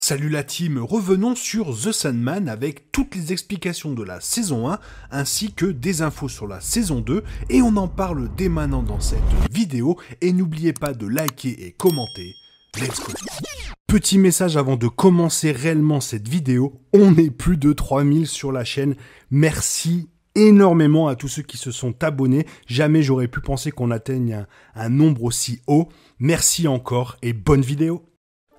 Salut la team, revenons sur The Sandman avec toutes les explications de la saison 1 ainsi que des infos sur la saison 2 et on en parle dès maintenant dans cette vidéo et n'oubliez pas de liker et commenter. Let's go. Petit message avant de commencer réellement cette vidéo, on est plus de 3000 sur la chaîne, merci énormément à tous ceux qui se sont abonnés, jamais j'aurais pu penser qu'on atteigne un nombre aussi haut, merci encore et bonne vidéo.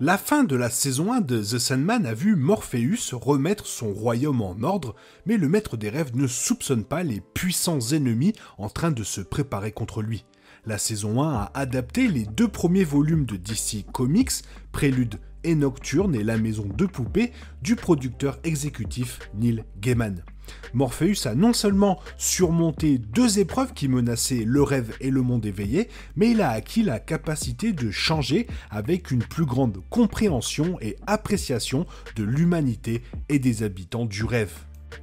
La fin de la saison 1 de The Sandman a vu Morpheus remettre son royaume en ordre, mais le maître des rêves ne soupçonne pas les puissants ennemis en train de se préparer contre lui. La saison 1 a adapté les 2 premiers volumes de DC Comics, Prélude et Nocturne et la maison de poupées du producteur exécutif Neil Gaiman. Morpheus a non seulement surmonté 2 épreuves qui menaçaient le rêve et le monde éveillé, mais il a acquis la capacité de changer avec une plus grande compréhension et appréciation de l'humanité et des habitants du rêve.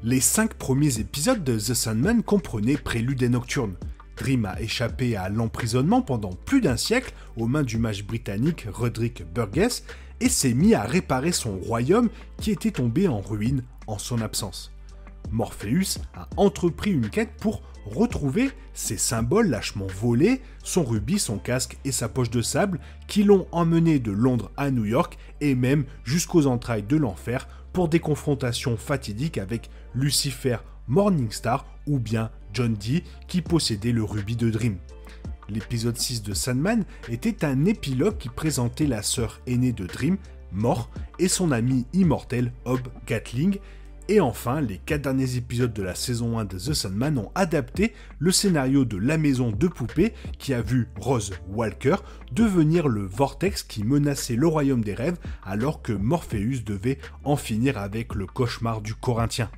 Les 5 premiers épisodes de The Sandman comprenaient Prélude et Nocturne. Dream a échappé à l'emprisonnement pendant plus d'un siècle aux mains du mage britannique Roderick Burgess et s'est mis à réparer son royaume qui était tombé en ruine en son absence. Morpheus a entrepris une quête pour retrouver ses symboles lâchement volés, son rubis, son casque et sa poche de sable qui l'ont emmené de Londres à New York et même jusqu'aux entrailles de l'enfer pour des confrontations fatidiques avec Lucifer, Morningstar ou bien John Dee qui possédait le rubis de Dream. L'épisode 6 de Sandman était un épilogue qui présentait la sœur aînée de Dream, Mort, et son ami immortel Hob Gatling. Et enfin, les 4 derniers épisodes de la saison 1 de The Sandman ont adapté le scénario de la maison de poupées qui a vu Rose Walker devenir le vortex qui menaçait le royaume des rêves alors que Morpheus devait en finir avec le cauchemar du Corinthien.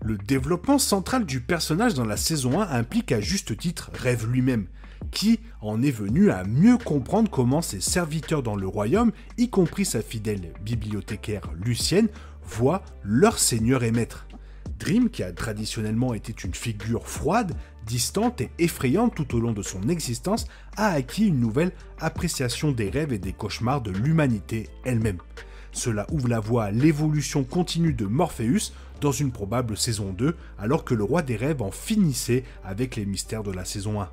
Le développement central du personnage dans la saison 1 implique à juste titre Rêve lui-même, qui en est venu à mieux comprendre comment ses serviteurs dans le royaume, y compris sa fidèle bibliothécaire Lucienne, voient leur seigneur et maître. Dream, qui a traditionnellement été une figure froide, distante et effrayante tout au long de son existence, a acquis une nouvelle appréciation des rêves et des cauchemars de l'humanité elle-même. Cela ouvre la voie à l'évolution continue de Morpheus dans une probable saison 2, alors que le roi des rêves en finissait avec les mystères de la saison 1.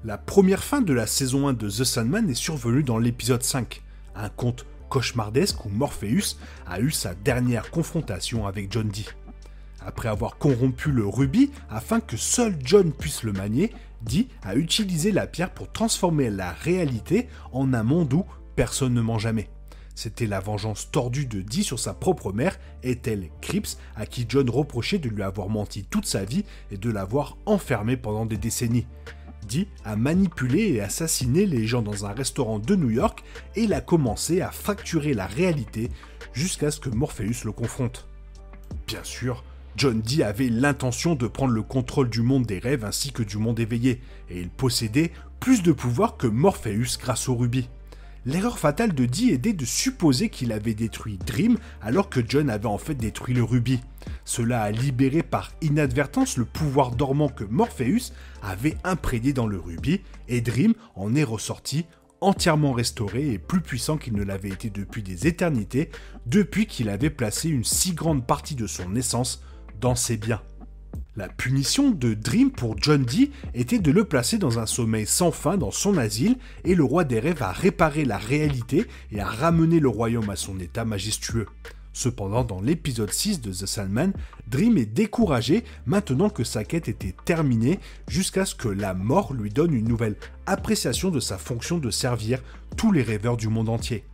La première fin de la saison 1 de The Sandman est survenue dans l'épisode 5, un conte cauchemardesque où Morpheus a eu sa dernière confrontation avec John Dee. Après avoir corrompu le rubis afin que seul John puisse le manier, Dee a utilisé la pierre pour transformer la réalité en un monde où personne ne ment jamais. C'était la vengeance tordue de Dee sur sa propre mère, Ethel Cripps, à qui John reprochait de lui avoir menti toute sa vie et de l'avoir enfermée pendant des décennies. Dee a manipulé et assassiné les gens dans un restaurant de New York et il a commencé à fracturer la réalité jusqu'à ce que Morpheus le confronte. Bien sûr, John Dee avait l'intention de prendre le contrôle du monde des rêves ainsi que du monde éveillé, et il possédait plus de pouvoir que Morpheus grâce au rubis. L'erreur fatale de Dee était de supposer qu'il avait détruit Dream alors que John avait en fait détruit le rubis. Cela a libéré par inadvertance le pouvoir dormant que Morpheus avait imprégné dans le rubis, et Dream en est ressorti entièrement restauré et plus puissant qu'il ne l'avait été depuis des éternités, depuis qu'il avait placé une si grande partie de son essence dans ses biens. La punition de Dream pour John Dee était de le placer dans un sommeil sans fin dans son asile et le roi des rêves a réparé la réalité et a ramené le royaume à son état majestueux. Cependant, dans l'épisode 6 de The Sandman, Dream est découragé maintenant que sa quête était terminée jusqu'à ce que la mort lui donne une nouvelle appréciation de sa fonction de servir tous les rêveurs du monde entier.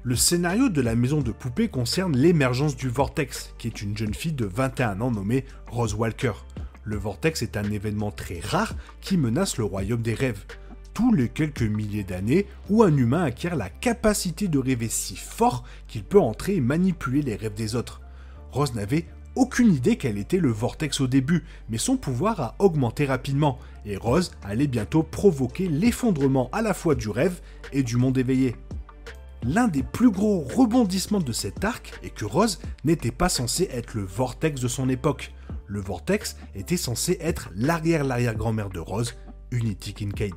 Le scénario de la maison de poupées concerne l'émergence du Vortex, qui est une jeune fille de 21 ans nommée Rose Walker. Le Vortex est un événement très rare qui menace le royaume des rêves. Tous les quelques milliers d'années où un humain acquiert la capacité de rêver si fort qu'il peut entrer et manipuler les rêves des autres. Rose n'avait aucune idée quel était le Vortex au début, mais son pouvoir a augmenté rapidement, et Rose allait bientôt provoquer l'effondrement à la fois du rêve et du monde éveillé. L'un des plus gros rebondissements de cet arc est que Rose n'était pas censée être le Vortex de son époque. Le Vortex était censé être l'arrière-grand-mère de Rose, Unity Kincaid.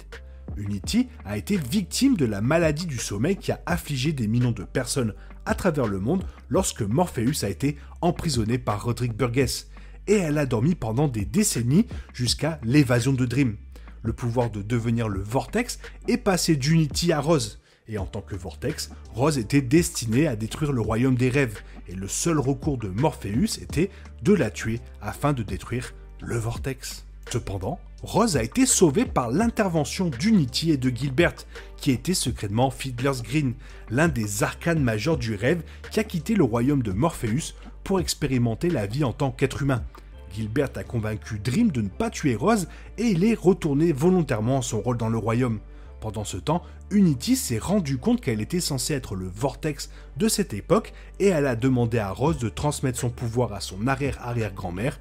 Unity a été victime de la maladie du sommeil qui a affligé des millions de personnes à travers le monde lorsque Morpheus a été emprisonné par Roderick Burgess, et elle a dormi pendant des décennies jusqu'à l'évasion de Dream. Le pouvoir de devenir le Vortex est passé d'Unity à Rose, et en tant que Vortex, Rose était destinée à détruire le royaume des rêves, et le seul recours de Morpheus était de la tuer afin de détruire le Vortex. Cependant, Rose a été sauvée par l'intervention d'Unity et de Gilbert, qui était secrètement Fiddler's Green, l'un des arcanes majeurs du rêve qui a quitté le royaume de Morpheus pour expérimenter la vie en tant qu'être humain. Gilbert a convaincu Dream de ne pas tuer Rose et il est retourné volontairement à son rôle dans le royaume. Pendant ce temps, Unity s'est rendu compte qu'elle était censée être le Vortex de cette époque et elle a demandé à Rose de transmettre son pouvoir à son arrière-arrière-grand-mère.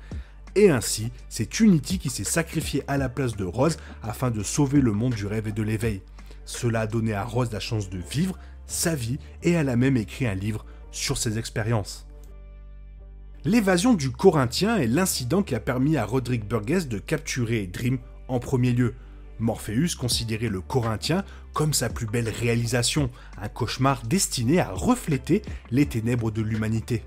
Et ainsi, c'est Unity qui s'est sacrifiée à la place de Rose afin de sauver le monde du rêve et de l'éveil. Cela a donné à Rose la chance de vivre sa vie et elle a même écrit un livre sur ses expériences. L'évasion du Corinthien est l'incident qui a permis à Roderick Burgess de capturer Dream en premier lieu. Morpheus considérait le Corinthien comme sa plus belle réalisation, un cauchemar destiné à refléter les ténèbres de l'humanité.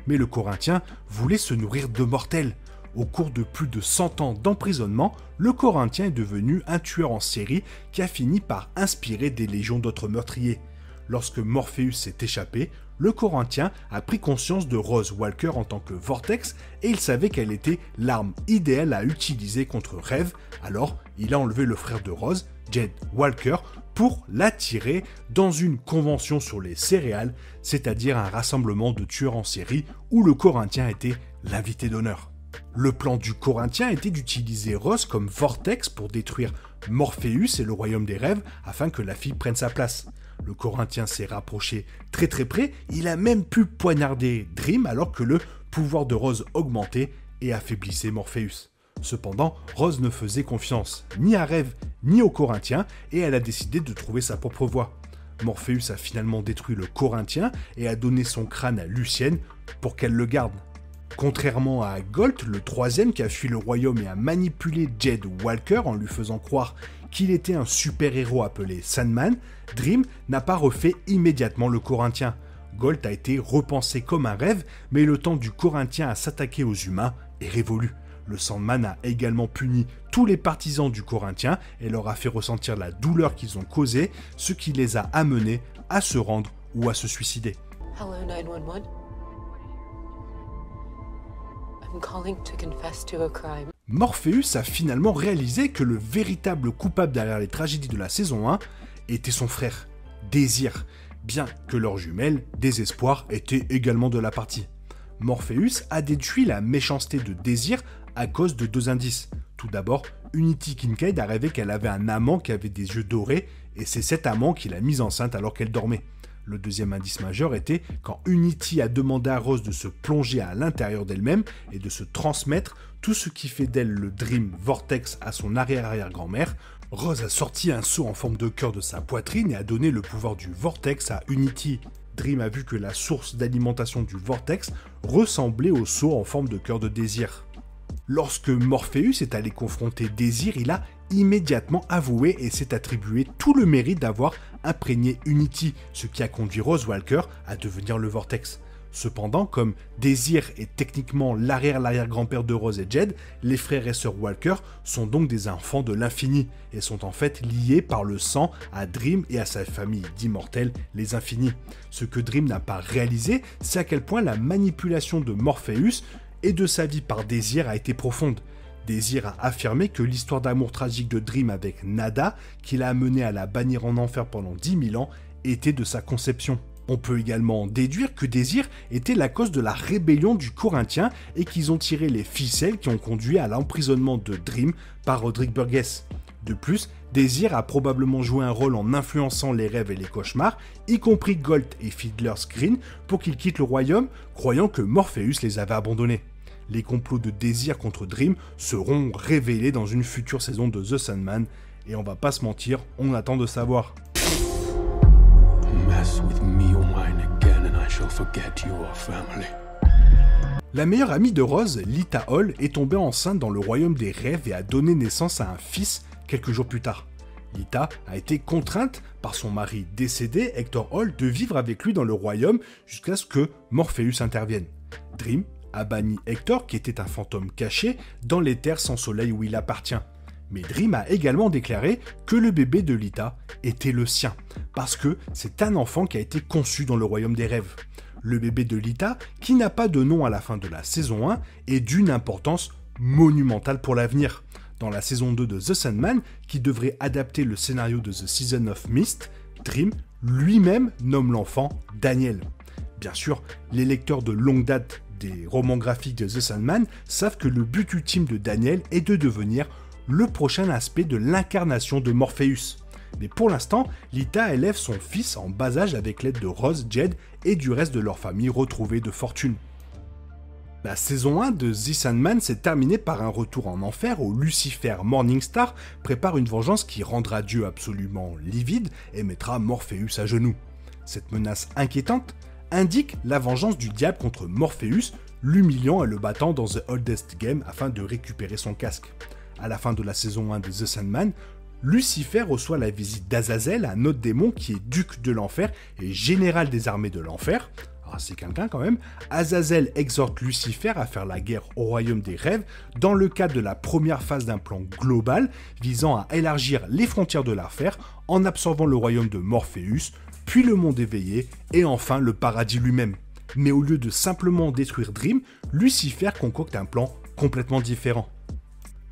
Mais le Corinthien voulait se nourrir de mortels. Au cours de plus de 100 ans d'emprisonnement, le Corinthien est devenu un tueur en série qui a fini par inspirer des légions d'autres meurtriers. Lorsque Morpheus s'est échappé, le Corinthien a pris conscience de Rose Walker en tant que Vortex et il savait qu'elle était l'arme idéale à utiliser contre Rêve, alors il a enlevé le frère de Rose, Jed Walker, pour l'attirer dans une convention sur les céréales, c'est-à-dire un rassemblement de tueurs en série où le Corinthien était l'invité d'honneur. Le plan du Corinthien était d'utiliser Rose comme Vortex pour détruire Morpheus et le royaume des rêves afin que la fille prenne sa place. Le Corinthien s'est rapproché très près, il a même pu poignarder Dream alors que le pouvoir de Rose augmentait et affaiblissait Morpheus. Cependant, Rose ne faisait confiance ni à Rêve ni au Corinthien et elle a décidé de trouver sa propre voie. Morpheus a finalement détruit le Corinthien et a donné son crâne à Lucienne pour qu'elle le garde. Contrairement à Gold, le troisième qui a fui le royaume et a manipulé Jed Walker en lui faisant croire qu'il était un super-héros appelé Sandman, Dream n'a pas refait immédiatement le Corinthien. Gold a été repensé comme un rêve, mais le temps du Corinthien à s'attaquer aux humains est révolu. Le Sandman a également puni tous les partisans du Corinthien et leur a fait ressentir la douleur qu'ils ont causée, ce qui les a amenés à se rendre ou à se suicider. Hello 911. I'm calling to confess to a crime. Morpheus a finalement réalisé que le véritable coupable derrière les tragédies de la saison 1 était son frère, Désir, bien que leur jumelle, Désespoir, était également de la partie. Morpheus a déduit la méchanceté de Désir à cause de 2 indices. Tout d'abord, Unity Kincaid a rêvé qu'elle avait un amant qui avait des yeux dorés, et c'est cet amant qui l'a mise enceinte alors qu'elle dormait. Le deuxième indice majeur était quand Unity a demandé à Rose de se plonger à l'intérieur d'elle-même et de se transmettre tout ce qui fait d'elle le Dream Vortex à son arrière-arrière-grand-mère. Rose a sorti un seau en forme de cœur de sa poitrine et a donné le pouvoir du Vortex à Unity. Dream a vu que la source d'alimentation du Vortex ressemblait au seau en forme de cœur de Désir. Lorsque Morpheus est allé confronter Désir, il a immédiatement avoué et s'est attribué tout le mérite d'avoir imprégné Unity, ce qui a conduit Rose Walker à devenir le Vortex. Cependant, comme Désir est techniquement l'arrière-grand-père de Rose et Jed, les frères et sœurs Walker sont donc des enfants de l'infini et sont en fait liés par le sang à Dream et à sa famille d'immortels, les Infinis. Ce que Dream n'a pas réalisé, c'est à quel point la manipulation de Morpheus et de sa vie par Désir a été profonde. Désir a affirmé que l'histoire d'amour tragique de Dream avec Nada, qui l'a amené à la bannir en enfer pendant 10 000 ans, était de sa conception. On peut également déduire que Désir était la cause de la rébellion du Corinthien et qu'ils ont tiré les ficelles qui ont conduit à l'emprisonnement de Dream par Roderick Burgess. De plus, Désir a probablement joué un rôle en influençant les rêves et les cauchemars, y compris Gold et Fiddler's Green, pour qu'ils quittent le royaume, croyant que Morpheus les avait abandonnés. Les complots de Désir contre Dream seront révélés dans une future saison de The Sandman, et on va pas se mentir, on attend de savoir. La meilleure amie de Rose, Lita Hall, est tombée enceinte dans le royaume des rêves et a donné naissance à un fils quelques jours plus tard. Lita a été contrainte par son mari décédé, Hector Hall, de vivre avec lui dans le royaume jusqu'à ce que Morpheus intervienne. Dream a banni Hector, qui était un fantôme caché, dans les terres sans soleil où il appartient. Mais Dream a également déclaré que le bébé de Lita était le sien, parce que c'est un enfant qui a été conçu dans le royaume des rêves. Le bébé de Lita, qui n'a pas de nom à la fin de la saison 1, est d'une importance monumentale pour l'avenir. Dans la saison 2 de The Sandman, qui devrait adapter le scénario de The Season of Mist, Dream lui-même nomme l'enfant Daniel. Bien sûr, les lecteurs de longue date des romans graphiques de The Sandman savent que le but ultime de Daniel est de devenir le prochain aspect de l'incarnation de Morpheus. Mais pour l'instant, Lita élève son fils en bas âge avec l'aide de Rose, Jed et du reste de leur famille retrouvée de fortune. La saison 1 de The Sandman s'est terminée par un retour en enfer où Lucifer Morningstar prépare une vengeance qui rendra Dieu absolument livide et mettra Morpheus à genoux. Cette menace inquiétante indique la vengeance du diable contre Morpheus, l'humiliant et le battant dans The Oldest Game afin de récupérer son casque. À la fin de la saison 1 de The Sandman, Lucifer reçoit la visite d'Azazel, un autre démon qui est duc de l'enfer et général des armées de l'enfer. Ah, c'est quelqu'un quand même. Azazel exhorte Lucifer à faire la guerre au royaume des rêves dans le cadre de la première phase d'un plan global visant à élargir les frontières de l'enfer en absorbant le royaume de Morpheus, puis le monde éveillé et enfin le paradis lui-même. Mais au lieu de simplement détruire Dream, Lucifer concocte un plan complètement différent.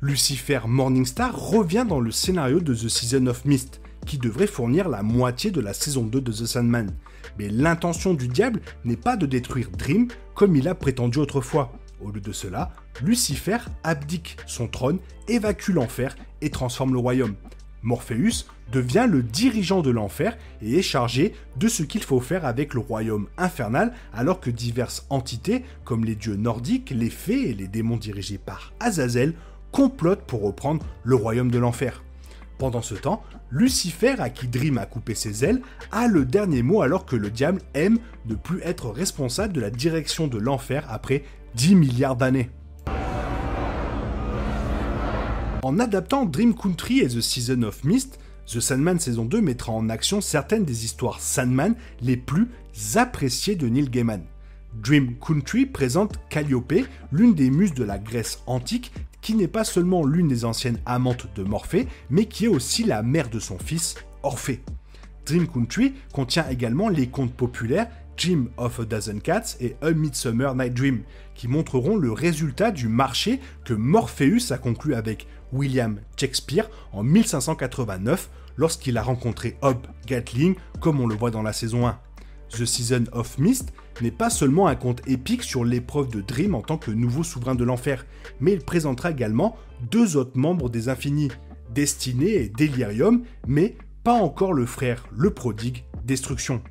Lucifer Morningstar revient dans le scénario de The Season of Mist, qui devrait fournir la moitié de la saison 2 de The Sandman. Mais l'intention du diable n'est pas de détruire Dream comme il a prétendu autrefois. Au lieu de cela, Lucifer abdique son trône, évacue l'enfer et transforme le royaume. Morpheus devient le dirigeant de l'enfer et est chargé de ce qu'il faut faire avec le royaume infernal, alors que diverses entités, comme les dieux nordiques, les fées et les démons dirigés par Azazel, complotent pour reprendre le royaume de l'enfer. Pendant ce temps, Lucifer, à qui Dream a coupé ses ailes, a le dernier mot alors que le diable aime ne plus être responsable de la direction de l'enfer après 10 milliards d'années. En adaptant Dream Country et The Season of Mist, The Sandman saison 2 mettra en action certaines des histoires Sandman les plus appréciées de Neil Gaiman. Dream Country présente Calliope, l'une des muses de la Grèce antique, qui n'est pas seulement l'une des anciennes amantes de Morphée, mais qui est aussi la mère de son fils, Orphée. Dream Country contient également les contes populaires Dream of a Dozen Cats et A Midsummer Night Dream, qui montreront le résultat du marché que Morpheus a conclu avec William Shakespeare en 1589, lorsqu'il a rencontré Hob Gatling, comme on le voit dans la saison 1. The Season of Mist n'est pas seulement un conte épique sur l'épreuve de Dream en tant que nouveau souverain de l'enfer, mais il présentera également deux autres membres des Infinis, Destiné et Delirium, mais pas encore le frère, le prodigue, Destruction.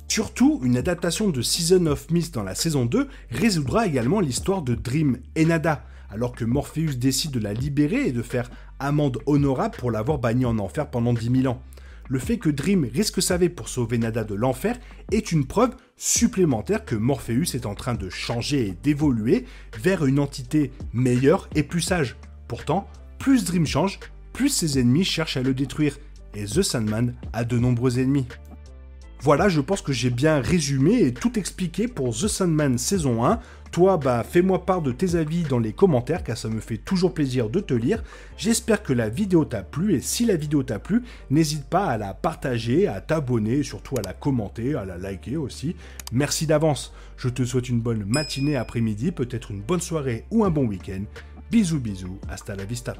Surtout, une adaptation de Season of Mist dans la saison 2 résoudra également l'histoire de Dream et Nada, alors que Morpheus décide de la libérer et de faire amende honorable pour l'avoir bannie en enfer pendant 10 000 ans. Le fait que Dream risque sa vie pour sauver Nada de l'enfer est une preuve supplémentaire que Morpheus est en train de changer et d'évoluer vers une entité meilleure et plus sage. Pourtant, plus Dream change, plus ses ennemis cherchent à le détruire, et The Sandman a de nombreux ennemis. Voilà, je pense que j'ai bien résumé et tout expliqué pour The Sandman saison 1. Toi, fais-moi part de tes avis dans les commentaires car ça me fait toujours plaisir de te lire. J'espère que la vidéo t'a plu et si la vidéo t'a plu, n'hésite pas à la partager, à t'abonner, surtout à la commenter, à la liker aussi. Merci d'avance. Je te souhaite une bonne matinée, après-midi, peut-être une bonne soirée ou un bon week-end. Bisous bisous, hasta la vista.